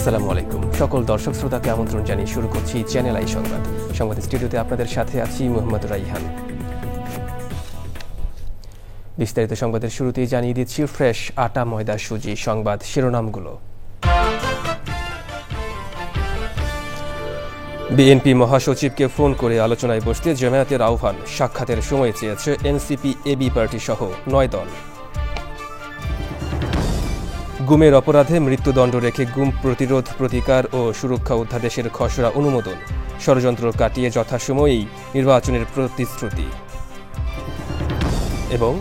আসসালামু আলাইকুম সকল দর্শক শ্রোতাকে আমন্ত্রণ জানিয়ে শুরু করছি চ্যানেল আই সংবাদ। সংবাদ স্টুডিওতে আপনাদের সাথে আছি মোহাম্মদ রাইহান। বিস্তারিত সংবাদের শুরুতেই জানিয়ে দিচ্ছি ফ্রেশ আটা ময়দা সুজি সংবাদ শিরোনামগুলো। বিএনপি মহাসচিবকে ফোন করে আলোচনায় বসতে জামায়াতের আহ্বান, সাক্ষাতের সময় চেয়েছে এনসিপি এবি পার্টি সহ ৯ দল। গুমের অপরাধে মৃত্যুদণ্ড রেখে গুম প্রতিরোধ প্রতিকার ও সুরক্ষা অধ্যাদেশের খসড়া অনুমোদন, ষড়যন্ত্র কাটিয়ে যথাসময়েই নির্বাচনের প্রতিশ্রুতি। এবং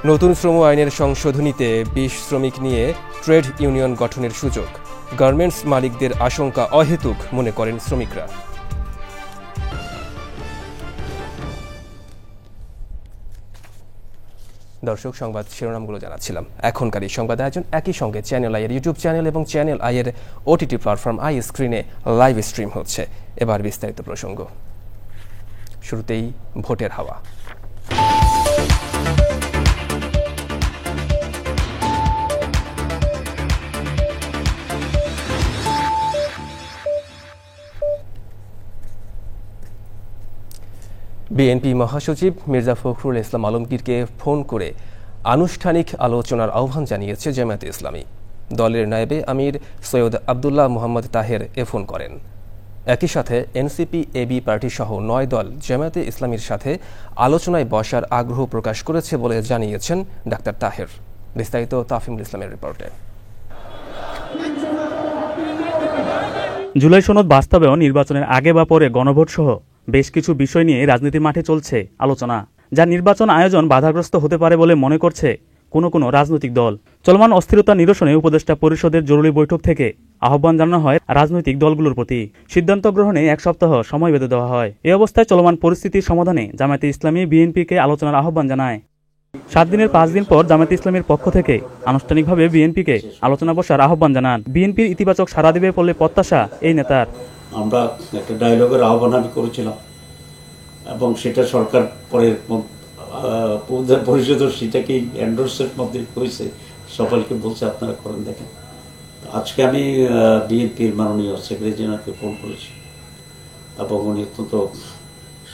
নতুন শ্রম আইনের সংশোধনীতে ২০ শ্রমিক নিয়ে ট্রেড ইউনিয়ন গঠনের সুযোগ, গার্মেন্টস মালিকদের আশঙ্কা অহেতুক মনে করেন শ্রমিকরা। দর্শক, সংবাদ শিরোনামগুলো জানাচ্ছিলাম। এখনকার এই সংবাদ আয়োজন একই সঙ্গে চ্যানেল আই এর ইউটিউব চ্যানেল এবং চ্যানেল আই এর ওটিটি প্ল্যাটফর্ম আই স্ক্রিনে লাইভ স্ট্রিম হচ্ছে। এবার বিস্তারিত প্রসঙ্গ। শুরুতেই ভোটের হাওয়া। বিএনপি মহাসচিব মির্জা ফখরুল ইসলাম আলমগীরকে ফোন করে আনুষ্ঠানিক আলোচনার আহ্বান জানিয়েছে জামায়াতে ইসলামী। দলের নায়েবে আমির সৈয়দ আবদুল্লাহ মোহাম্মদ তাহের ফোন করেন। একই সাথে এনসিপি এবি পার্টি সহ ৯ দল জামায়াতে ইসলামীর সাথে আলোচনায় বসার আগ্রহ প্রকাশ করেছে বলে জানিয়েছেন ডাক্তার তাহের। বিস্তারিত তাফিমুল ইসলামের রিপোর্টে। জুলাই সনদ বাস্তবায়ন, নির্বাচনের আগে বা পরে গণভোট সহ বেশ কিছু বিষয় নিয়ে রাজনীতির মাঠে চলছে আলোচনা, যা নির্বাচন আয়োজন বাধাগ্রস্ত হতে পারে বলে মনে করছে কোনো রাজনৈতিক দল। চলমান অস্থিরতা নিরসনে উপদেষ্টা পরিষদের জরুরি বৈঠক থেকে আহ্বান জানানো হয় রাজনৈতিক দলগুলোর প্রতি। সিদ্ধান্ত গ্রহণে ১ সপ্তাহ সময় বেঁধে দেওয়া হয়। এই অবস্থায় চলমান পরিস্থিতির সমাধানে জামায়াতে ইসলামী বিএনপিকে আলোচনার আহ্বান জানায়। ৭ দিনের ৫ দিন পর জামায়াতে ইসলামীর পক্ষ থেকে আনুষ্ঠানিকভাবে বিএনপিকে আলোচনা বসার আহ্বান জানান। বিএনপির ইতিবাচক সাড়া দেবে বলে প্রত্যাশা এই নেতার। আমরা একটা ডায়লগের আহ্বান আমি করেছিলাম এবং সেটা সরকার পরে পরিষদ সেটাকে এন্ডোর্সের মধ্যে হয়েছে, সকলকে বলছে আপনারা করেন। দেখেন, আজকে আমি বিএনপির মাননীয় সেক্রেটারি জেনারেলকে ফোন করেছি এবং উনি অত্যন্ত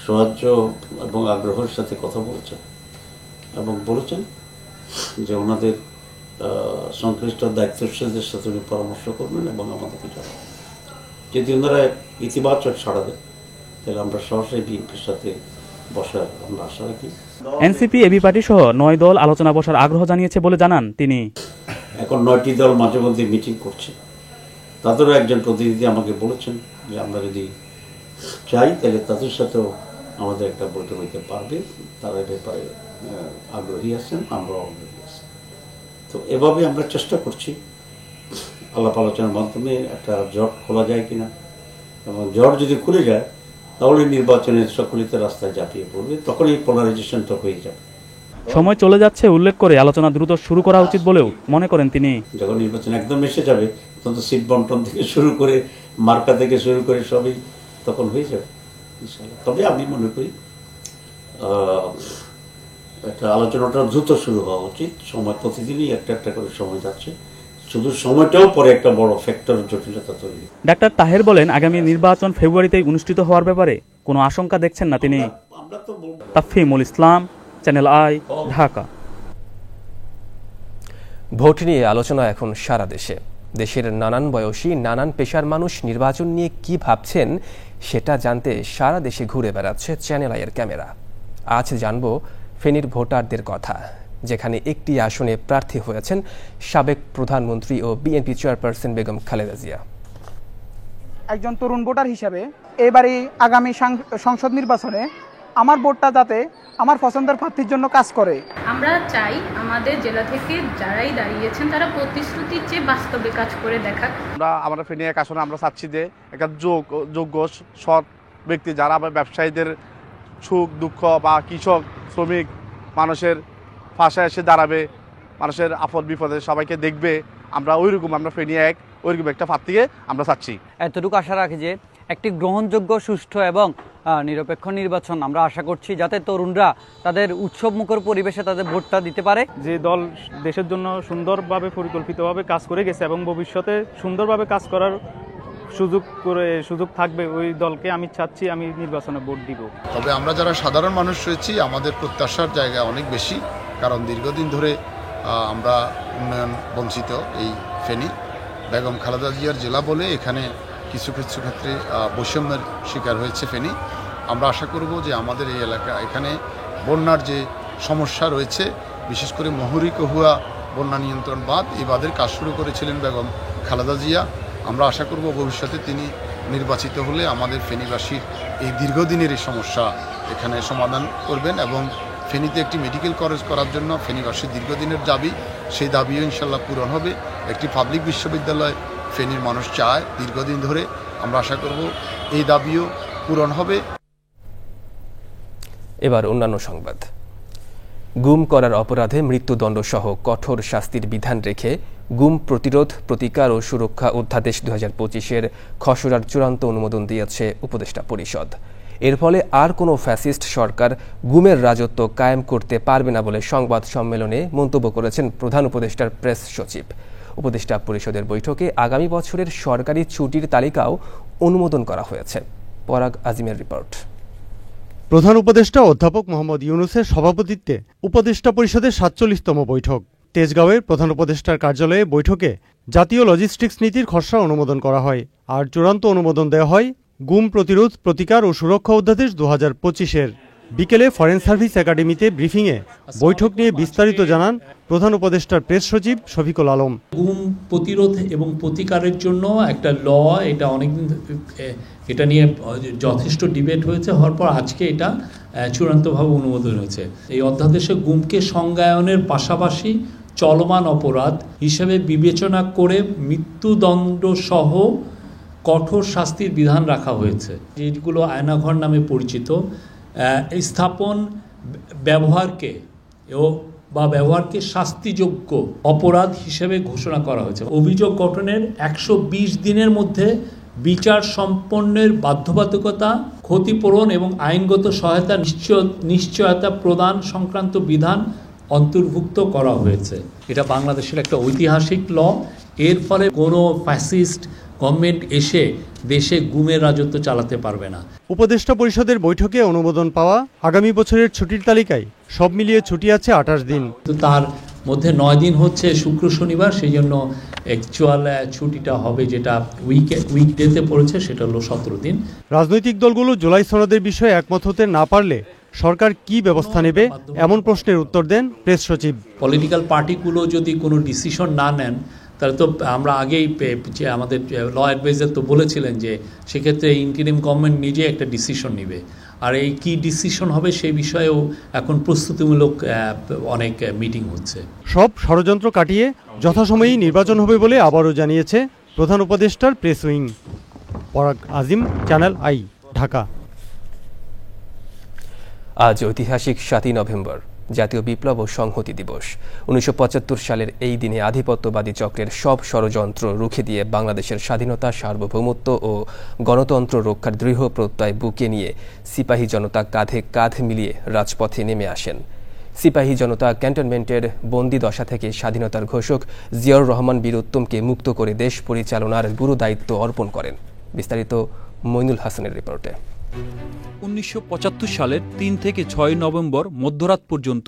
সাহায্য এবং আগ্রহের সাথে কথা বলেছেন এবং বলেছেন যে ওনাদের সংশ্লিষ্ট দায়িত্বশীলদের সাথে উনি পরামর্শ করবেন এবং আমাদেরকে জানাবেন। যদি ওনারা ইতিবাচক সাড়া দেয় তাহলে আমরা সরাসরি বিএনপির সাথে বসার আমরা আশা রাখি। এনসিপি এবি পার্টি সহ ৯ দল আলোচনা বসার আগ্রহ জানিয়েছে বলে জানান তিনি। এখন ৯টি দল মাঝে মধ্যে মিটিং করছে, তাদেরও একজন প্রতিনিধি আমাকে বলেছেন যে আমরা যদি চাই তাহলে তাদের সাথেও আমাদের একটা বৈঠক হইতে পারবে। তারা ব্যাপারে আগ্রহী আছেন, আমরাও আগ্রহী আছি। তো এভাবে আমরা চেষ্টা করছি আলাপ আলোচনার মাধ্যমে একটা জট খোলা যায় কিনা, এবং জট যদি খুলে যায় তাহলে নির্বাচনের সকলিত রাস্তায় ঝাঁপিয়ে পড়বে, তখন এই পোলারাইজেশনটা হয়ে যাবে। সময় চলে যাচ্ছে উল্লেখ করে আলোচনা দ্রুত শুরু করা উচিত বলেও মনে করেন তিনি। যখন নির্বাচন একদম এসে যাবে তখন তো সিট বন্টন থেকে শুরু করে মার্কা থেকে শুরু করে সবই তখন হয়ে যাবে ইনশাআল্লাহ। তবে আমি মনে করি একটা আলোচনাটা দ্রুত শুরু হওয়া উচিত। সময় প্রতিদিনই একটা করে সময় যাচ্ছে, শুধু সময়টাও পরে একটা বড় ফ্যাক্টর জটিলতা তৈরি। ডাক্তার তাহের বলেন, আগামী নির্বাচন ফেব্রুয়ারিতেই অনুষ্ঠিত হওয়ার ব্যাপারে কোনো আশঙ্কা দেখছেন না তিনি। তাফিমুল ইসলাম, চ্যানেল আই, ঢাকা। ভোট নিয়ে আলোচনা এখন সারা দেশে। দেশের নানান বয়সী নানান পেশার মানুষ নির্বাচন নিয়ে কি ভাবছেন সেটা জানতে সারা দেশে ঘুরে বেড়াচ্ছে চ্যানেল আই এর ক্যামেরা। আজ জানব ফেনীর ভোটারদের কথা, যেখানে একটি আসনে প্রার্থী হয়েছেন সাবেক প্রধানমন্ত্রী ও বিএনপি চেয়ারপারসন বেগম খালেদা জিয়া। একজন তরুণ ভোটার হিসেবে এবারে আগামী সংসদ নির্বাচনে আমার ভোটটা যাতে আমার পছন্দের প্রার্থীর জন্য কাজ করে। আমরা চাই আমাদের জেলা থেকে যারাই দাঁড়িয়েছেন তারা প্রতিশ্রুতির চেয়ে বাস্তবে কাজ করে দেখাক। আমরা ফেনী এক আসনে আমরা চাচ্ছি যে একটা যোগ্য সৎ ব্যক্তি, যারা ব্যবসায়ীদের সুখ দুঃখ বা কৃষক শ্রমিক মানুষের পাশে এসে দাঁড়াবে, মানুষের আপদ বিপদে সবাইকে দেখবে। আমরা ফেনী ওইরকম একটা প্রার্থীকে আমরা চাচ্ছি। এতটুকু আশা রাখি যে একটি গ্রহণযোগ্য, সুষ্ঠু এবং নিরপেক্ষ নির্বাচন আমরা আশা করছি, যাতে তরুণরা তাদের উৎসবমুখর পরিবেশে তাদের ভোটটা দিতে পারে। যে দল দেশের জন্য সুন্দরভাবে পরিকল্পিতভাবে কাজ করে গেছে এবং ভবিষ্যতে সুন্দরভাবে কাজ করার সুযোগ থাকবে, ওই দলকে আমি চাচ্ছি আমি নির্বাচনে ভোট দিব। তবে আমরা যারা সাধারণ মানুষ রয়েছি আমাদের প্রত্যাশার জায়গা অনেক বেশি, কারণ দীর্ঘদিন ধরে আমরা উন্নয়ন বঞ্চিত এই ফেনী। বেগম খালেদা জিয়ার জেলা বলে এখানে কিছু কিছু ক্ষেত্রে বৈষম্যের শিকার হয়েছে ফেনী। আমরা আশা করব যে আমাদের এই এলাকা এখানে বন্যার যে সমস্যা রয়েছে, বিশেষ করে মহুরী কহুয়া বন্যা নিয়ন্ত্রণ বাঁধ, এই বাঁধের কাজ শুরু করেছিলেন বেগম খালেদা জিয়া। আমরা আশা করব ভবিষ্যতে তিনি নির্বাচিত হলে আমাদের ফেনীবাসীর এই দীর্ঘদিনের এই সমস্যা এখানে সমাধান করবেন এবং ফেনীতে একটি মেডিকেল কলেজ করার জন্য ফেনীবাসীর দীর্ঘদিনের দাবি, সেই দাবিও ইনশাল্লাহ পূরণ হবে। একটি পাবলিক বিশ্ববিদ্যালয় ফেনীর মানুষ চায় দীর্ঘদিন ধরে, আমরা আশা করব এই দাবিও পূরণ হবে। এবার অন্যান্য সংবাদ। গুম করার অপরাধে মৃত্যুদণ্ড সহ কঠোর শাস্তির বিধান রেখে গুম প্রতিরোধ, প্রতিকার ও সুরক্ষা অধ্যাদেশ 2025-এর খসড়ার চূড়ান্ত অনুমোদন দিয়েছে উপদেষ্টা পরিষদ। এর ফলে আর কোনো ফ্যাসিস্ট সরকার গুমের রাজত্ব কায়েম করতে পারবে না বলে সংবাদ সম্মেলনে মন্তব্য করেছেন প্রধান উপদেষ্টার প্রেস সচিব। উপদেষ্টা পরিষদের বৈঠকে আগামী বছরের সরকারি ছুটির তালিকাও অনুমোদন করা হয়েছে। পরাগ আজিমের রিপোর্ট। প্রধান উপদেষ্টা অধ্যাপক মোহাম্মদ ইউনূসের সভাপতিত্বে উপদেষ্টা পরিষদের ৪৭তম বৈঠক। তেজগাঁওয়ের প্রধান উপদেষ্টার কার্যালয়ে বৈঠকে জাতীয় লজিস্টিক্স নীতির খসড়া অনুমোদন করা হয়, আর চূড়ান্ত অনুমোদন দেওয়া হয় গুম প্রতিরোধ, প্রতিকার ও সুরক্ষা অধ্যাদেশ 2025-এর। বিকেলে ফরেন সার্ভিস একাডেমিতে ব্রিফিংয়ে বৈঠক নিয়ে বিস্তারিত জানান প্রধান উপদেষ্টার প্রেস সচিব শফিকুল আলম। গুম প্রতিরোধ এবং প্রতিকারের জন্য একটা ল, এটা অনেকদিন এটা নিয়ে যথেষ্ট ডিবেট হয়েছে, হওয়ার পর আজকে এটা চূড়ান্তভাবে অনুমোদন হয়েছে। এই অধ্যাদেশে গুমকে সংজ্ঞায়নের পাশাপাশি চলমান অপরাধ হিসেবে বিবেচনা করে মৃত্যুদণ্ড সহ কঠোর শাস্তির বিধান রাখা হয়েছে, যেগুলো আয়নাঘর নামে পরিচিত। স্থাপন ব্যবহারকে ব্যবহারকে শাস্তিযোগ্য অপরাধ হিসেবে ঘোষণা করা হয়েছে। অভিযোগ গঠনের 120 দিনের মধ্যে বিচার সম্পন্নের বাধ্যবাধকতা, ক্ষতিপূরণ এবং আইনগত সহায়তা নিশ্চয়তা প্রদান সংক্রান্ত বিধান অন্তর্ভুক্ত করা হয়েছে। এটা বাংলাদেশের একটা ঐতিহাসিক ল। এর ফলে কোনো ফ্যাসিস্ট গভর্নমেন্ট এসে দেশে গুমের রাজত্ব চালাতে পারবে না। উপদেষ্টা পরিষদের বৈঠকে অনুমোদন পাওয়া আগামী বছরের ছুটির তালিকায় সব মিলিয়ে ছুটি আছে 28 দিন। তার মধ্যে 9 দিন হচ্ছে শুক্র শনিবার, সেই জন্য অ্যাকচুয়াল ছুটিটা হবে যেটা উইকডেতে পড়েছে সেটা হলো 17 দিন। রাজনৈতিক দলগুলো জুলাই সনদের বিষয়ে একমত হতে না পারলে সরকার কি ব্যবস্থা নেবে, এমন প্রশ্নের উত্তর দেন প্রেস সচিব। পলিটিক্যাল পার্টিগুলো যদি কোনো ডিসিশন না নেন, তাহলে তো আমরা আগেই যে আমাদের ল অ্যাডভাইজার তো বলেছিলেন যে সেক্ষেত্রে ইন্টারিম গভর্নমেন্ট নিজে একটা ডিসিশন নেবে, আর এই কি ডিসিশন হবে সেই বিষয়েও এখন প্রস্তুতিমূলক অনেক মিটিং হচ্ছে। সব ষড়যন্ত্র কাটিয়ে যথাসময়েই নির্বাচন হবে বলে আবারও জানিয়েছে প্রধান উপদেষ্টার প্রেস উইং। পরাগ আজিম, চ্যানেল আই, ঢাকা। আজ ঐতিহাসিক 7ই নভেম্বর, জাতীয় বিপ্লব ও সংহতি দিবস। 1975 সালের এই দিনে আধিপত্যবাদী চক্রের সব ষড়যন্ত্র রুখে দিয়ে বাংলাদেশের স্বাধীনতা, সার্বভৌমত্ব ও গণতন্ত্র রক্ষার দৃঢ় প্রত্যয় বুকে নিয়ে সিপাহী জনতা কাঁধে কাঁধ মিলিয়ে রাজপথে নেমে আসেন। সিপাহী জনতা ক্যান্টনমেন্টের বন্দি দশা থেকে স্বাধীনতার ঘোষক জিয়াউর রহমান বীর উত্তমকে মুক্ত করে দেশ পরিচালনার গুরু দায়িত্ব অর্পণ করেন। বিস্তারিত মইনুল হাসানের রিপোর্টে। 1975 সালের 3 থেকে 6 নভেম্বর মধ্যরাত পর্যন্ত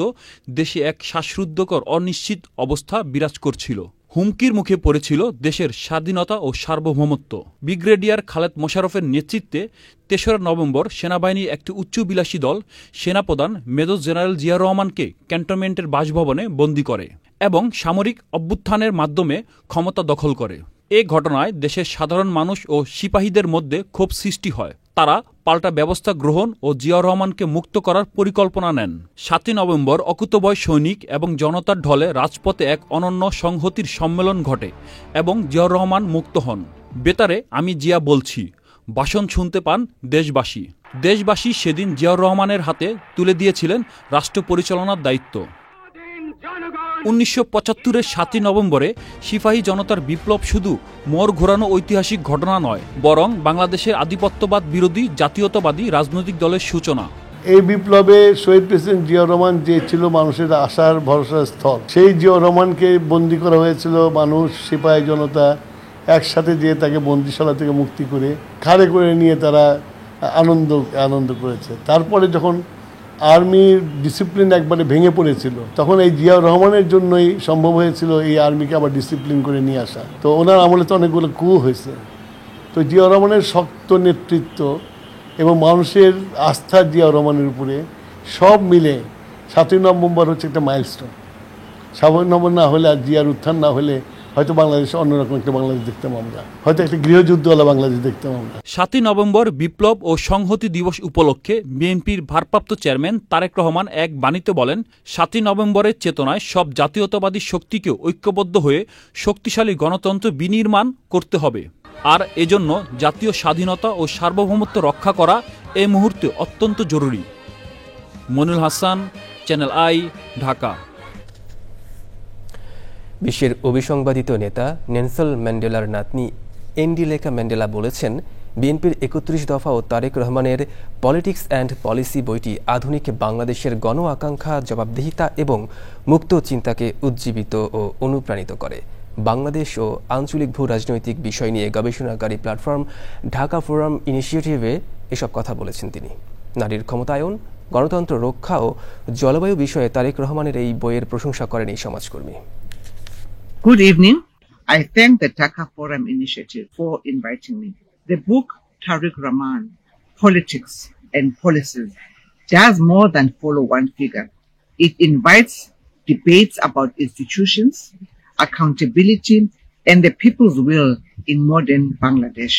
দেশে এক শ্বাসরুদ্ধকর অনিশ্চিত অবস্থা বিরাজ করছিল। হুমকির মুখে পড়েছিল দেশের স্বাধীনতা ও সার্বভৌমত্ব। ব্রিগেডিয়ার খালেদ মোশাররফের নেতৃত্বে 3রা নভেম্বর সেনাবাহিনীর একটি উচ্চবিলাসী দল সেনাপ্রধান মেজর জেনারেল জিয়াউর রহমানকে ক্যান্টনমেন্টের বাসভবনে বন্দী করে এবং সামরিক অভ্যুত্থানের মাধ্যমে ক্ষমতা দখল করে। এ ঘটনায় দেশের সাধারণ মানুষ ও সিপাহীদের মধ্যে ক্ষোভ সৃষ্টি হয়। তারা পাল্টা ব্যবস্থা গ্রহণ ও জিয়াউর রহমানকে মুক্ত করার পরিকল্পনা নেন। 7ই নভেম্বর অকুতোভয় সৈনিক এবং জনতার ঢলে রাজপথে এক অনন্য সংহতির সম্মেলন ঘটে এবং জিয়াউর রহমান মুক্ত হন। বেতারে আমি জিয়া বলছি ভাষণ শুনতে পান দেশবাসী। দেশবাসী সেদিন জিয়াউর রহমানের হাতে তুলে দিয়েছিলেন রাষ্ট্র পরিচালনার দায়িত্ব। 1975-এর 7ই নভেম্বরে সিপাহী জনতার বিপ্লব শুধু মোড় ঘোরানো ঐতিহাসিক ঘটনা নয়, বরং বাংলাদেশের আধিপত্যবাদ বিরোধী জাতীয়তাবাদী রাজনৈতিক দলের সূচনা। এই বিপ্লবে শহীদ প্রেসিডেন্ট জিয়াউর রহমান যে ছিল মানুষের আশার ভরসার স্থল, সেই জিয়াউর রহমানকে বন্দি করা হয়েছিল মানুষ, সিপাহী জনতা একসাথে যেয়ে তাকে বন্দিশালা থেকে মুক্তি করে ঘাড়ে করে নিয়ে তারা আনন্দ করেছে। তারপরে যখন আর্মির ডিসিপ্লিন একবারে ভেঙে পড়েছিল, তখন এই জিয়াউর রহমানের জন্যই সম্ভব হয়েছিল এই আর্মিকে আবার ডিসিপ্লিন করে নিয়ে আসা। তো ওনার আমলে তো অনেকগুলো কু হয়েছে। তো জিয়াউর রহমানের শক্ত নেতৃত্ব এবং মানুষের আস্থা জিয়াউর রহমানের উপরে সব মিলে 7ই নভেম্বর হচ্ছে একটা মাইলস্টোন। 7ই নভেম্বর না হলে আর জিয়ার উত্থান না হলে হয়তো বাংলাদেশে অন্যরকম একটা বাংলাদেশ দেখতাম আমরা, হয়তো একটা গৃহযুদ্ধওয়ালা বাংলাদেশ দেখতাম আমরা। 7ই নভেম্বর বিপ্লব ও সংহতি দিবস উপলক্ষে বিএনপির ভারপ্রাপ্ত চেয়ারম্যান তারেক রহমান এক বাণীতে বলেন, 7ই নভেম্বরের চেতনায় সব জাতীয়তাবাদী শক্তিকে ঐক্যবদ্ধ হয়ে শক্তিশালী গণতন্ত্র বিনির্মাণ করতে হবে। আর এজন্য জাতীয় স্বাধীনতা ও সার্বভৌমত্ব রক্ষা করা এই মুহূর্তে অত্যন্ত জরুরি। Monirul Hasan, channel I, Dhaka. বিশ্বের অবিসংবাদিত নেতা নেলসন ম্যান্ডেলার নাতনি এন্ডিলেকা ম্যান্ডেলা বলেছেন, বিএনপির 31 দফা ও তারেক রহমানের পলিটিক্স অ্যান্ড পলিসি বইটি আধুনিক বাংলাদেশের গণ আকাঙ্ক্ষা, জবাবদিহিতা এবং মুক্ত চিন্তাকে উজ্জীবিত ও অনুপ্রাণিত করে। বাংলাদেশ ও আঞ্চলিক ভূ রাজনৈতিক বিষয় নিয়ে গবেষণাকারী প্ল্যাটফর্ম ঢাকা ফোরাম ইনিশিয়েটিভে এসব কথা বলেছেন তিনি। নারীর ক্ষমতায়ন, গণতন্ত্র রক্ষা ও জলবায়ু বিষয়ে তারেক রহমানের এই বইয়ের প্রশংসা করেন এই সমাজকর্মী। Good evening. I thank the Dhaka Forum Initiative for inviting me. The book, Tariq Rahman, Politics and Policies, does more than follow one figure. It invites debates about institutions, accountability, and the people's will in modern Bangladesh.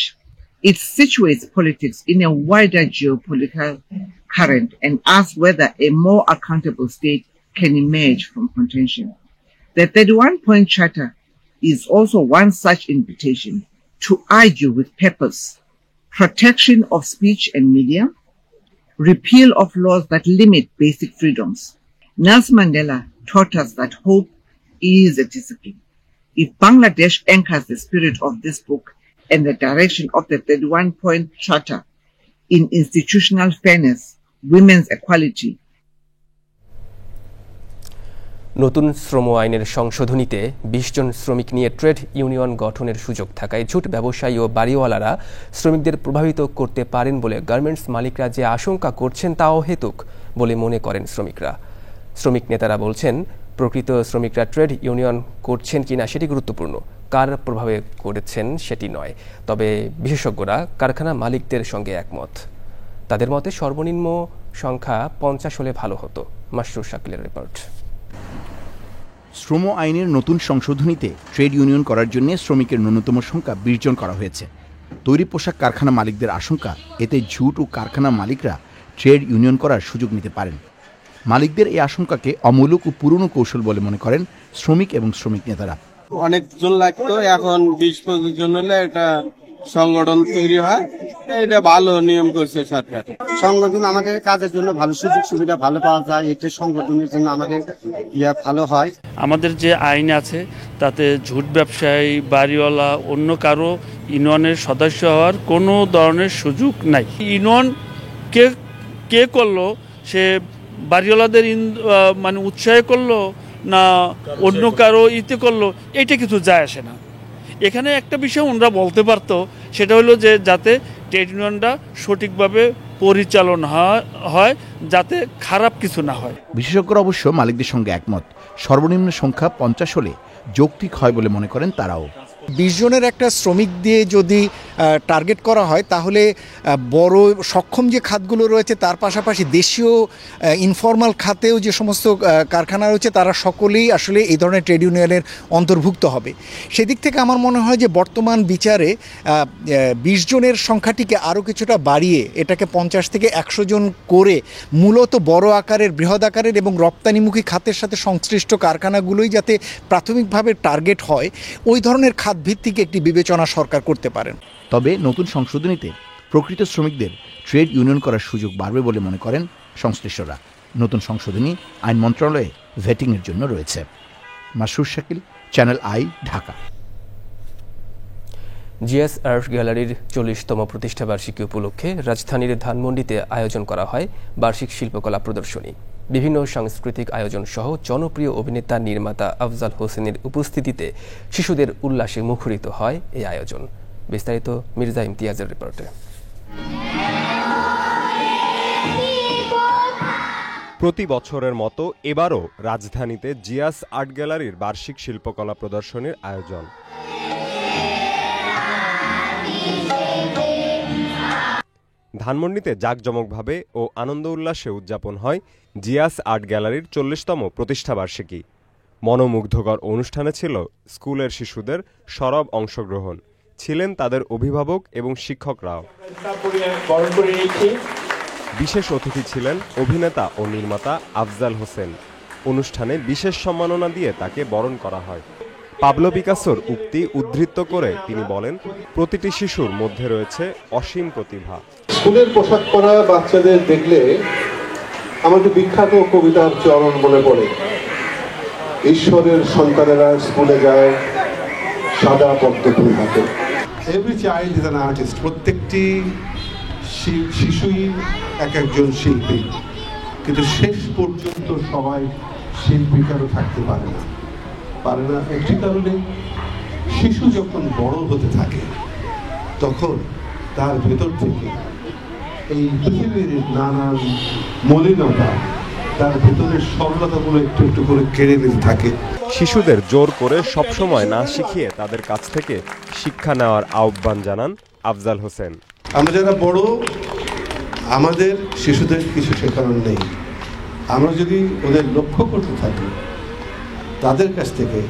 It situates politics in a wider geopolitical current and asks whether a more accountable state can emerge from contention. The 31-point charter is also one such invitation to argue with purpose, protection of speech and media, repeal of laws that limit basic freedoms. Nelson Mandela taught us that hope is a discipline. If Bangladesh anchors the spirit of this book and the direction of the 31-point charter in institutional fairness, women's equality, নতুন শ্রম আইনের সংশোধনীতে 20 জন শ্রমিক নিয়ে trade union গঠনের সুযোগ থাকায় ঝুট ব্যবসায়ী ও বাড়িওয়ালারা শ্রমিকদের প্রভাবিত করতে পারেন বলে গার্মেন্টস মালিকরা যে আশঙ্কা করছেন তা অহেতুক বলে মনে করেন শ্রমিকরা। শ্রমিক নেতারা বলছেন, প্রকৃত শ্রমিকরা ট্রেড ইউনিয়ন করছেন কিনা সেটি গুরুত্বপূর্ণ, কার প্রভাবে করেছেন সেটি নয়। তবে বিশেষজ্ঞরা কারখানা মালিকদের সঙ্গে একমত। তাদের মতে সর্বনিম্ন সংখ্যা 50 হলে ভালো হতো। মাসরুর শাকিলের রিপোর্ট। শ্রম আইনের নতুন সংশোধনীতে ট্রেড ইউনিয়ন করার জন্য শ্রমিকের ন্যূনতম সংখ্যা 20 জন করা হয়েছে। তৈরি পোশাক কারখানা মালিকদের আশঙ্কা, এতে ঝুট ও কারখানা মালিকরা ট্রেড ইউনিয়ন করার সুযোগ নিতে পারেন। মালিকদের এই আশঙ্কাকে অমূলক ও পুরনো কৌশল বলে মনে করেন শ্রমিক এবং শ্রমিক নেতারা। অনেকজন লাগতো, এখন 20-25 জন হলে একটা সংগঠন তৈরি হয়, এটা ভালো নিয়ম করছে সরকার। সংগঠন আমাদের কাজের জন্য ভালো, সুযোগ সুবিধা ভালো পাওয়া যায়, এটা সংগঠনের জন্য আমাদের ভালো হয়। আমাদের যে আইন আছে তাতে ঝুট ব্যবসায়ী, বাড়িওয়ালা, অন্য কারো ইউনিয়নের সদস্য হওয়ার কোনো ধরনের সুযোগ নাই। ইউনিয়ন কে করলো, সে বাড়িওয়ালাদের মানে উৎসাহে করলো না অন্য কারো ইতে করলো, এটা কিছু যায় আসে না। এখানে একটা বিষয় ওনারা বলতে পারতো, সেটা হলো যে যাতে ট্রেড ইউনিয়নটা সঠিকভাবে পরিচালনা হয়, যাতে খারাপ কিছু না হয়। বিশেষজ্ঞরা অবশ্য মালিকদের সঙ্গে একমত। সর্বনিম্ন সংখ্যা 50 হলে যৌক্তিক হয় বলে মনে করেন তারাও। 20 জনের একটা শ্রমিক দিয়ে যদি টার্গেট করা হয়, তাহলে বড় সক্ষম যে খাতগুলো রয়েছে তার পাশাপাশি দেশীয় ইনফর্মাল খাতেও যে সমস্ত কারখানা রয়েছে তারা সকলেই আসলে এই ধরনের ট্রেড ইউনিয়নের অন্তর্ভুক্ত হবে। সেদিক থেকে আমার মনে হয় যে বর্তমান বিচারে 20 জনের সংখ্যাটিকে আরও কিছুটা বাড়িয়ে এটাকে 50 থেকে 100 জন করে মূলত বড় আকারের, বৃহৎ আকারের এবং রপ্তানিমুখী খাতের সাথে সংশ্লিষ্ট কারখানাগুলোই যাতে প্রাথমিকভাবে টার্গেট হয়, ওই ধরনের খাত ভিত্তিক একটি বিবেচনা সরকার করতে পারেন। তবে নতুন সংশোধনীতে প্রকৃত শ্রমিকদের ট্রেড ইউনিয়ন করার সুযোগ বাড়বে বলে মনে করেন সংশ্লিষ্টরা। নতুন সংশোধনী আইন মন্ত্রণালয়ে ভেটিংয়ের জন্য রয়েছে। Masrur Shakil, channel I, Dhaka. GS art গ্যালারির 40তম প্রতিষ্ঠাবার্ষিকী উপলক্ষে রাজধানীর ধানমন্ডিতে আয়োজন করা হয় বার্ষিক শিল্পকলা প্রদর্শনী। বিভিন্ন সাংস্কৃতিক আয়োজন সহ জনপ্রিয় অভিনেতা নির্মাতা আফজাল হোসেনের উপস্থিতিতে শিশুদের উল্লাসে মুখরিত হয় এই আয়োজন। বিস্তারিত মির্জা ইমতিয়াজের রিপোর্টে। প্রতি বছরের মতো এবারও রাজধানীতে জিয়াস আর্ট গ্যালারির বার্ষিক শিল্পকলা প্রদর্শনীর আয়োজন। ধানমন্ডিতে জাঁকজমকভাবে ও আনন্দ উল্লাসে উদযাপন হয় জিয়াস আর্ট গ্যালারির 40তম প্রতিষ্ঠাবার্ষিকী। মনোমুগ্ধকর অনুষ্ঠানে ছিল স্কুলের শিশুদের সরব অংশগ্রহণ, ছিলেন তাদের অভিভাবক এবং শিক্ষকরাও। বিশেষ অতিথি ছিলেন অভিনেতা ও নির্মাতা আফজাল হোসেন। অনুষ্ঠানে বিশেষ সম্মাননা দিয়ে তাকে বরণ করা হয়। পাবলো পিকাসোর উক্তি উদ্ধৃত করে তিনি বলেন, প্রতিটি শিশুর মধ্যে রয়েছে অসীম প্রতিভা। স্কুলের পোশাক পরা বাচ্চাদের দেখলে আমার বিখ্যাত কবিতার চরণ মনে পড়ে। ঈশ্বরের সন্তানেরা স্কুলে যায় সাদা পদ্মফুল হাতে। Every child is an artist. প্রত্যেকটি শিশুই এক একজন শিল্পী, কিন্তু শেষ পর্যন্ত সবাই শিল্পীকারও থাকতে পারে না। একটি কারণে শিশু যখন বড় হতে থাকে তখন তার ভেতর থেকে এই পৃথিবীর নানান মলিনতা, তার ভেতরের সরলতাগুলো একটু একটু করে কেড়ে নিতে থাকে। শিশুদের জোর করে সবসময় না শিখিয়ে তাদের কাছ থেকে শিক্ষা নেওয়ার আহ্বান জানান আফজাল হোসেন। আমরা যারা বড়, আমাদের শিশুদের কিছু শেখানোর নেই। আমরা যদি ওদের লক্ষ্য করতে থাকি, তাদের কাছ থেকে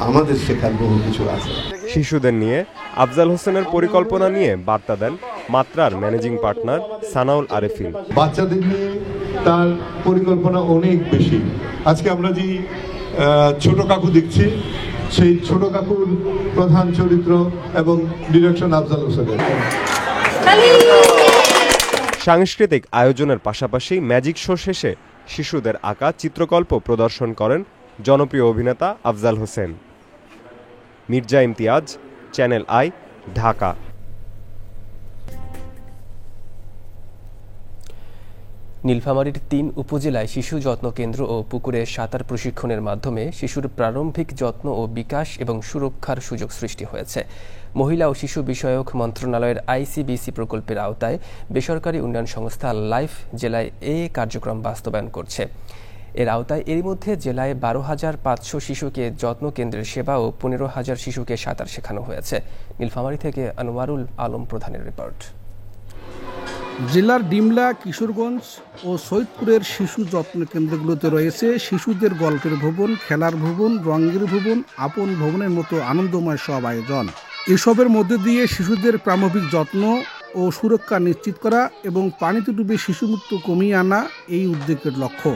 আমাদের শেখার বহু কিছু আছে। শিশুদের নিয়ে আফজাল হোসেনের পরিকল্পনা নিয়ে বার্তা দেন মাত্রার ম্যানেজিং পার্টনার সানাউল আরেফিন। বাচ্চাদের নিয়ে তার পরিকল্পনা অনেক বেশি। আজকে আমরা যে ছোট কাকু দেখছি, সেই ছোট কাকুর প্রধান চরিত্র এবং ডিরেকশন আফজাল হোসেনের। সাংস্কৃতিক আয়োজনের পাশাপাশি ম্যাজিক শো শেষে শিশুদের আঁকা চিত্রকল্প প্রদর্শন করেন জনপ্রিয় অভিনেতা আফজাল হোসেন। Mirza Imtiaz, channel I, Dhaka. নীলফামারীর 3 উপজেলায় শিশু যত্ন কেন্দ্র ও পুকুরে সাঁতার প্রশিক্ষণের মাধ্যমে শিশুর প্রারম্ভিক যত্ন ও বিকাশ এবং সুরক্ষার সুযোগ সৃষ্টি হয়েছে। মহিলা ও শিশু বিষয়ক মন্ত্রণালয়ের আইসিবিসি প্রকল্পের আওতায় বেসরকারি উন্নয়ন সংস্থা লাইফ জেলায় এ কার্যক্রম বাস্তবায়ন করছে। এর আওতায় এরই মধ্যে জেলায় 12,500 শিশুকে যত্ন কেন্দ্রের সেবা ও 15,000 শিশুকে সাঁতার শেখানো হয়েছে। নীলফামারী থেকে আনোয়ারুল আলম প্রধানের রিপোর্ট। জেলার ডিমলা, কিশোরগঞ্জ ও সৈয়দপুরের শিশু যত্ন কেন্দ্রগুলোতে রয়েছে শিশুদের গল্পের ভবন, খেলার ভবন, রঙের ভবন, আপন ভবনের মতো আনন্দময় সব আয়োজন। এসবের মধ্যে দিয়ে শিশুদের প্রারম্ভিক যত্ন ও সুরক্ষা নিশ্চিত করা এবং পানিতে ডুবে শিশু মৃত্যু কমিয়ে আনা এই উদ্যোগের লক্ষ্য।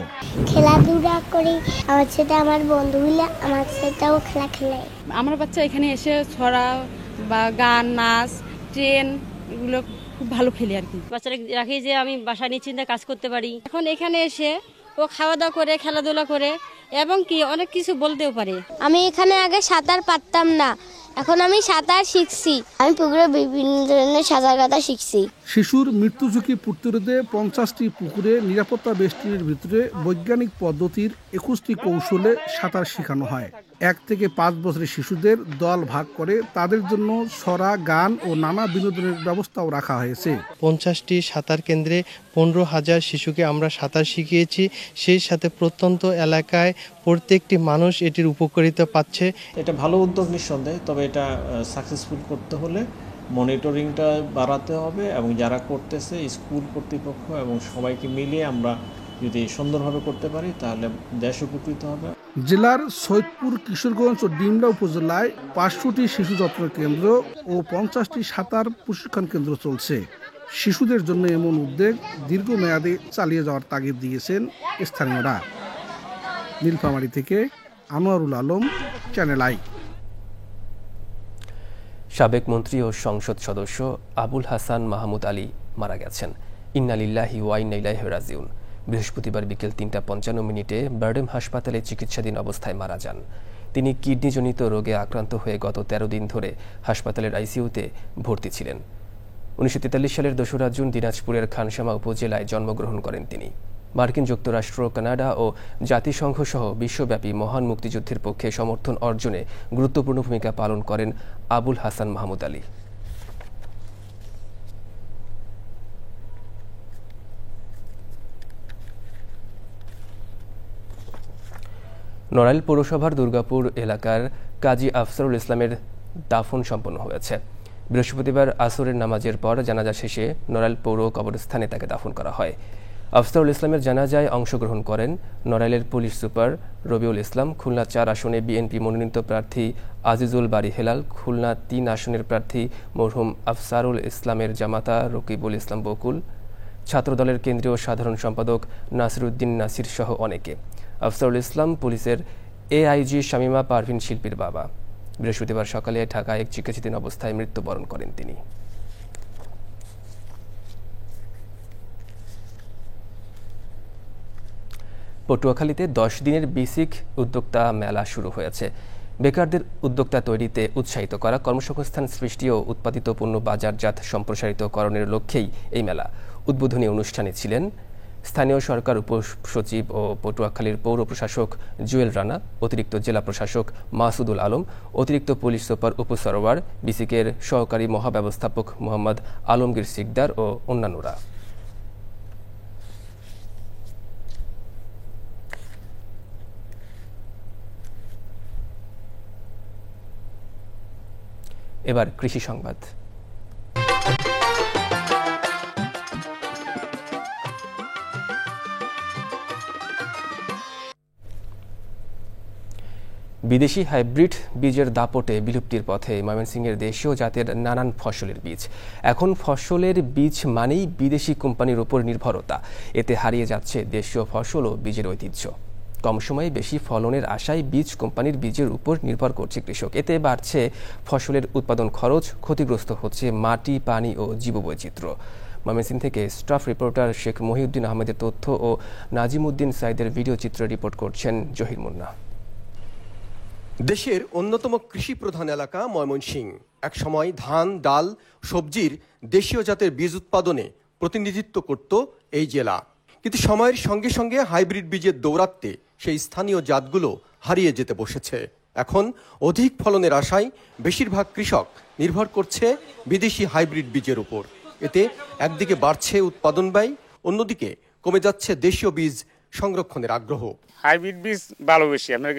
খেলাধুলা করি, আমার সাথে আমার বন্ধুগুলো আমার সাথেও খেলা খেলে। আমার বাচ্চা এখানে এসে ছড়া বা গান, নাচ, ট্রেন এগুলো খুব ভালো খেলি আর কি। বাচ্চারা রাখি যে আমি বাসায় নিশ্চিন্তে কাজ করতে পারি। এখন এখানে এসে ও খাওয়া দাওয়া করে, খেলাধুলা করে এবং কি অনেক কিছু বলতেও পারে। আমি এখানে আগে সাঁতার পারতাম না, এখন আমি সাঁতার শিখছি। আমি পুকুরে বিভিন্ন ধরনের সাঁতার কাটা শিখছি। শিশুর মৃত্যু ঝুঁকি প্রতিরোধে 50টি পুকুরে নিরাপত্তা বেষ্টনীর ভিতরে বৈজ্ঞানিক পদ্ধতির 21টি কৌশলে সাঁতার শেখানো হয়। 1 থেকে 5 বছরের শিশুদের দল ভাগ করে তাদের জন্য ছড়া, গান ও নানা বিনোদনের ব্যবস্থাও রাখা হয়েছে। 50টি সাঁতার কেন্দ্রে 15,000 শিশুকে আমরা সাঁতার শিখিয়েছি। সেই সাথে প্রত্যন্ত এলাকায় প্রত্যেকটি মানুষ এটির উপকারিতা পাচ্ছে। এটা ভালো উদ্যোগ নিঃসন্দেহে, তবে এটা সাকসেসফুল করতে হলে মনিটরিংটা বাড়াতে হবে এবং যারা করতেছে স্কুল কর্তৃপক্ষ এবং সবাইকে মিলিয়ে আমরা যদি সুন্দরভাবে করতে পারি তাহলে দেশ উপকৃত হবে। জেলার সৈয়দপুর, কিশোরগঞ্জ ও ডিমলা উপজেলায় 500টি শিশু যত্ন কেন্দ্র ও 50টি সাঁতার প্রশিক্ষণ কেন্দ্র চলছে। শিশুদের জন্য এমন উদ্যোগ দীর্ঘমেয়াদে চালিয়ে যাওয়ার তাগিদ দিয়েছেন স্থানীয়রা। নীলফামারী থেকে আনোয়ারুল আলম, চ্যানেল আই। সাবেক মন্ত্রী ও সংসদ সদস্য আবুল হাসান মাহমুদ আলী মারা গেছেন। ইন্না লিল্লাহি ওয়া ইন্না ইলাইহি রাজিউন। বৃহস্পতিবার বিকেল 3টা 55 মিনিটে বারডেম হাসপাতালে চিকিৎসাধীন অবস্থায় মারা যান। তিনি কিডনিজনিত রোগে আক্রান্ত হয়ে গত ১৩ দিন ধরে হাসপাতালের আইসিইউতে ভর্তি ছিলেন। ১৯৪৩ সালের ২রা জুন দিনাজপুরের খানসামা উপজেলায় জন্মগ্রহণ করেন তিনি। মার্কিন যুক্তরাষ্ট্র, কানাডা ও জাতিসংঘ সহ বিশ্বব্যাপী মহান মুক্তিযুদ্ধের পক্ষে সমর্থন অর্জনে গুরুত্বপূর্ণ ভূমিকা পালন করেন আবুল হাসান মাহমুদ আলী। নড়াইল পৌরসভার দুর্গাপুর এলাকার কাজী আফসারুল ইসলামের দাফন সম্পন্ন হয়েছে। বৃহস্পতিবার আসরের নামাজের পর জানাজা শেষে নড়াইল পৌর কবরস্থানে তাকে দাফন করা হয়। আফসারুল ইসলামের জানাজায় অংশগ্রহণ করেন নড়াইলের পুলিশ সুপার রবিউল ইসলাম, খুলনা ৪ আসনে বিএনপি মনোনীত প্রার্থী আজিজুল বারী হেলাল, খুলনা ৩ আসনের প্রার্থী মরহুম আফসারুল ইসলামের জামাতা রকিবুল ইসলাম বকুল, ছাত্রদলের কেন্দ্রীয় সাধারণ সম্পাদক নাসিরউদ্দিন নাসির সহ অনেকে। আফসারুল ইসলাম পুলিশের এআইজি শামীমা পারভিন শিল্পীর বাবা। বৃহস্পতিবার সকালে ঢাকায় এক চিকিৎসাধীন অবস্থায় মৃত্যুবরণ করেন তিনি। পটুয়াখালীতে ১০ দিনের বেসিক উদ্যোক্তা মেলা শুরু হয়েছে। বেকারদের উদ্যোক্তা তৈরিতে উৎসাহিত করা, কর্মসংস্থান সৃষ্টি ও উৎপাদিত পণ্য বাজারজাত সম্প্রসারিতকরণের লক্ষ্যেই এই মেলা। উদ্বোধনী অনুষ্ঠানে ছিলেন স্থানীয় সরকার উপসচিব ও পটুয়াখালীর পৌর প্রশাসক জুয়েল রানা, অতিরিক্ত জেলা প্রশাসক মাসুদুল আলম, অতিরিক্ত পুলিশ সুপার অপু সরোয়ার, বিসিকের সহকারী মহাব্যবস্থাপক মোহাম্মদ আলমগীর সিকদার ও অন্যান্যরা। এবার কৃষি সংবাদ। বিদেশি হাইব্রিড বীজের দাপটে বিলুপ্তির পথে ময়মনসিংহের দেশীয় জাতের নানান ফসলের বীজ। এখন ফসলের বীজ মানেই বিদেশি কোম্পানির উপর নির্ভরতা। এতে হারিয়ে যাচ্ছে দেশীয় ফসল ও বীজের ঐতিহ্য। কম সময়ে বেশি ফলনের আশায় বীজ কোম্পানির বীজের উপর নির্ভর করছে কৃষক। এতে বাড়ছে ফসলের উৎপাদন খরচ, ক্ষতিগ্রস্ত হচ্ছে মাটি, পানি ও জীববৈচিত্র্য। ময়মনসিংহ থেকে স্টাফ রিপোর্টার শেখ মহিউদ্দিন আহমেদের তথ্য ও নাজিমুদ্দিন সাইদের ভিডিও চিত্র রিপোর্ট করছেন জহির মুন্না। দেশের অন্যতম কৃষি প্রধান এলাকা ময়মনসিংহ একসময় ধান, ডাল, সবজির দেশীয় জাতের বীজ উৎপাদনে প্রতিনিধিত্ব করত এই জেলা। কিন্তু সময়ের সঙ্গে সঙ্গে হাইব্রিড বীজের দৌরাত্ম্যে সেই স্থানীয় জাতগুলো হারিয়ে যেতে বসেছে। এখন অধিক ফলনের আশায় বেশিরভাগ কৃষক নির্ভর করছে বিদেশি হাইব্রিড বীজের উপর। এতে একদিকে বাড়ছে উৎপাদন ব্যয়, অন্যদিকে কমে যাচ্ছে দেশীয় বীজ সংরক্ষণের আগ্রহ। হাইব্রিড বীজ ভালো বেশি, আপনার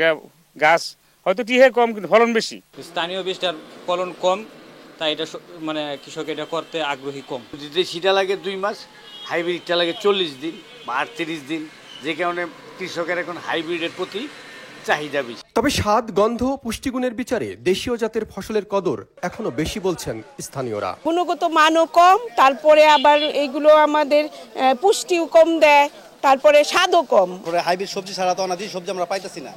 গাছ হয়তো টিহে কম কিন্তু ফলন বেশি। স্থানীয় বীজটার ফলন কম, তাই এটা মানে কৃষক এটা করতে আগ্রহী কম। দেশিটা লাগে 2 মাস, হাইব্রিডটা লাগে 40 দিন বা 38 দিন, যে কারণে কৃষকের এখন হাইব্রিডের প্রতি চাহিদা বেশি। তবে স্বাদ, গন্ধ, পুষ্টিগুণের বিচারে দেশীয় জাতের ফসলের কদর এখনো বেশি বলছেন স্থানীয়রা। গুণগত মানও কম, তারপরে আবার এইগুলো আমাদের পুষ্টিও কম দেয়, তারপরে স্বাদও কম। হাইব্রিড সবজি ছাড়া তো অনাদি সবজি আমরা পাইতেছি না।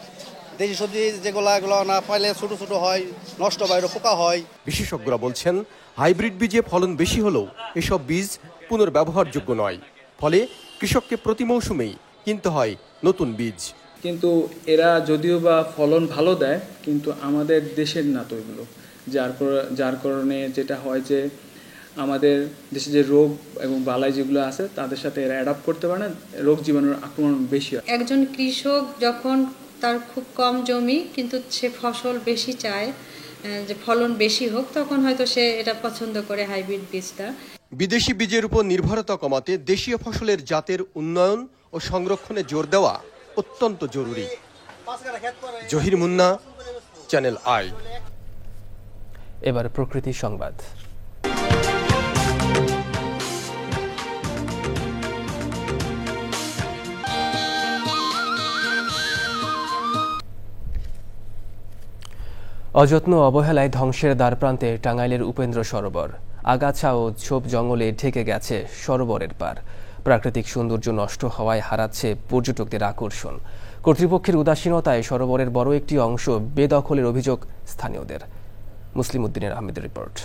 দেশি সবজি যেগুলো এগুলো না পাইলে ছোট ছোট হয়, নষ্ট হয়, পোকা হয়। বিশেষজ্ঞরা বলছেন হাইব্রিড বীজে ফলন বেশি হলেও এসব বীজ পুনর্ব্যবহারযোগ্য নয়। ফলে কৃষককে প্রতি মৌসুমেই কিনতে হয় নতুন বীজ। কিন্তু এরা যদিও বা ফলন ভালো দেয়, কিন্তু আমাদের দেশের না তো এগুলো, যার কারণে যেটা হয় যে আমাদের দেশে যে রোগ এবং বালাই যেগুলো আছে তাদের সাথে এরা অ্যাডাপ্ট করতে পারে না, রোগ জীবাণুর আক্রমণ বেশি হয়। একজন কৃষক যখন তার খুব কম জমি কিন্তু সে ফসল বেশি চায়, যে ফলন বেশি হোক, তখন হয়তো সে এটা পছন্দ করে হাইব্রিড বীজটা। বিদেশি বীজের উপর নির্ভরতা কমাতে দেশীয় ফসলের জাতের উন্নয়ন ও সংরক্ষণে জোর দেওয়া অত্যন্ত জরুরি। Zahir Munna, channel I. এবার প্রকৃতি সংবাদ। অযত্ন অবহেলায় ধ্বংসের দ্বারপ্রান্তে টাঙ্গাইলের উপেন্দ্র সরোবর। আগাছা ও ঝোপ জঙ্গলে ঢেকে গেছে সরোবরের পার। প্রাকৃতিক সৌন্দর্য নষ্ট হওয়ায় হারাচ্ছে পর্যটকদের আকর্ষণ। কর্তৃপক্ষের উদাসীনতায় সরোবরের বড় একটি অংশ বেদখলের অভিযোগ স্থানীয়দের। মুসলিম উদ্দিনের আহমেদের রিপোর্ট।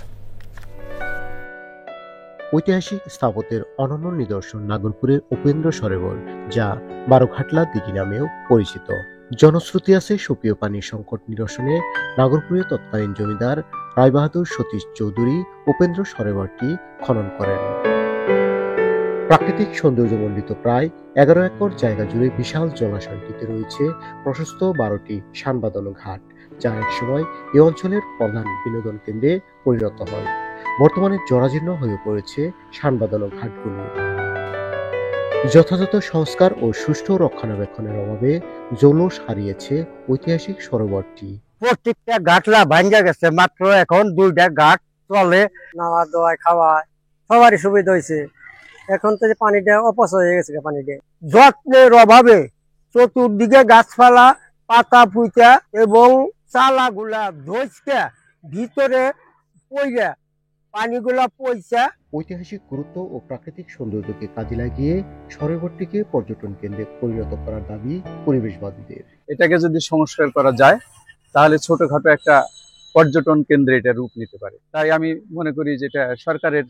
ঐতিহাসিক স্থাপত্যের অনন্য নিদর্শন নাগরপুরের উপেন্দ্র সরোবর, যা 12 খাটলা দিঘি নামেও পরিচিত। জনশ্রুতি আছে সুপেয় পানির সংকট নিরসনে নাগরপুরে তৎকালীন জমিদার রায়বাহাদুর সতীশ চৌধুরী উপেন্দ্র সরোবরটি খনন করেন। প্রাকৃতিক সৌন্দর্যমণ্ডিত প্রায় 11 একর জায়গা জুড়ে বিশাল জলাশয়টিতে রয়েছে প্রশস্ত 12টি শান বাঁধানো ঘাট, যা একসময় এ অঞ্চলের প্রধান বিনোদন কেন্দ্রে পরিণত হয়। বর্তমানে জরাজীর্ণ হয়ে পড়েছে শান বাঁধানো ঘাটগুলো। যথাযথ সংস্কার ও সুষ্ঠু রক্ষণাবেক্ষণের অভাবে জৌলুস হারিয়েছে ঐতিহাসিক সরোবরটি। প্রত্যেকটা ঘাটলা ভাঙ্গা গেছে, মাত্র এখন 2টা ঘাট চলে, নাওয়া দোয়া খাওয়া সবারই সুবিধা হয়েছে। এখন তো পানিটা অপচয় হয়ে গেছে, পানিটা যত্নের অভাবে চতুর্দিকে গাছপালা পাতা পুঁতা এবং চালা গুলা ধসকা ভিতরে পইরা পানিগুলা পয়সা। ঐতিহাসিক গুরুত্ব ও প্রাকৃতিক সৌন্দর্যকে কাজে লাগিয়ে সরোবরটিকে পর্যটন কেন্দ্রে পরিণত করার দাবি পরিবেশবাদীদের। এটাকে যদি সংস্কার করা যায় তাহলে ছোটখাটো একটা পর্যটন কেন্দ্রে এটা রূপ নিতে পারে। তাই আমি মনে করি যে এটা সরকারের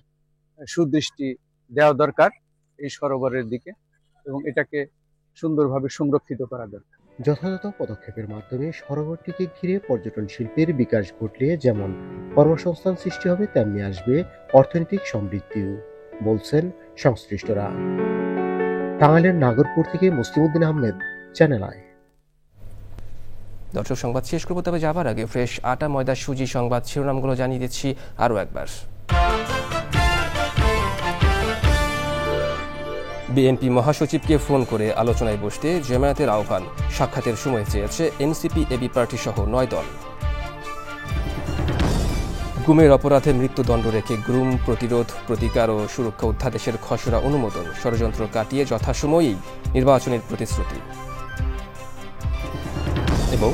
সুদৃষ্টি দেওয়া দরকার এই সরোবরের দিকে এবং এটাকে সুন্দরভাবে সংরক্ষিত করা দরকার। যথাযথ পদক্ষেপের মাধ্যমে সরোবরটিকে ঘিরে পর্যটন শিল্পের বিকাশ ঘটলে যেমন কর্মসংস্থান সৃষ্টি হবে, তেমনি আসবে অর্থনৈতিক সমৃদ্ধিও, বলছেন সংশ্লিষ্টরা। টাঙ্গাইলের নাগরপুর থেকে মুসলিমউদ্দিন আহমেদ, চ্যানেল আই। দর্শক, সংবাদ শেষ করবো, তবে যাবার আগে ফ্রেশ আটা ময়দা সুজি সংবাদ শিরোনামগুলো জানিয়ে দিচ্ছি আরও একবার। বিএনপি মহাসচিবকে ফোন করে আলোচনায় বসতে জামায়াতের আহ্বান, সাক্ষাতের সময় চেয়েছে এনসিপি, এবি পার্টি সহ 9 দল। গুমের অপরাধে মৃত্যুদণ্ড রেখে গুম প্রতিরোধ, প্রতিকার ও সুরক্ষা অধ্যাদেশের খসড়া অনুমোদন, ষড়যন্ত্র কাটিয়ে যথাসময়েই নির্বাচনের প্রতিশ্রুতি। এবং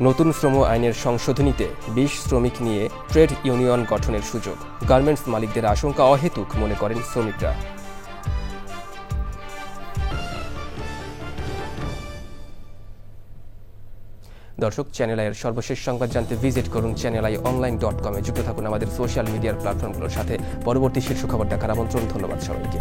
নতুন শ্রম আইনের সংশোধনীতে 20 শ্রমিক নিয়ে ট্রেড ইউনিয়ন গঠনের সুযোগ, গার্মেন্টস মালিকদের আশঙ্কা অহেতুক মনে করেন শ্রমিকরা। দর্শক, চ্যানেল আইয়ের সর্বশেষ সংবাদ জানতে ভিজিট করুন channelionline.com-এ। যুক্ত থাকুন আমাদের সোশ্যাল মিডিয়ার প্ল্যাটফর্মগুলোর সাথে। পরবর্তী শীর্ষ খবর দেখার আমন্ত্রণ। ধন্যবাদ সবাইকে।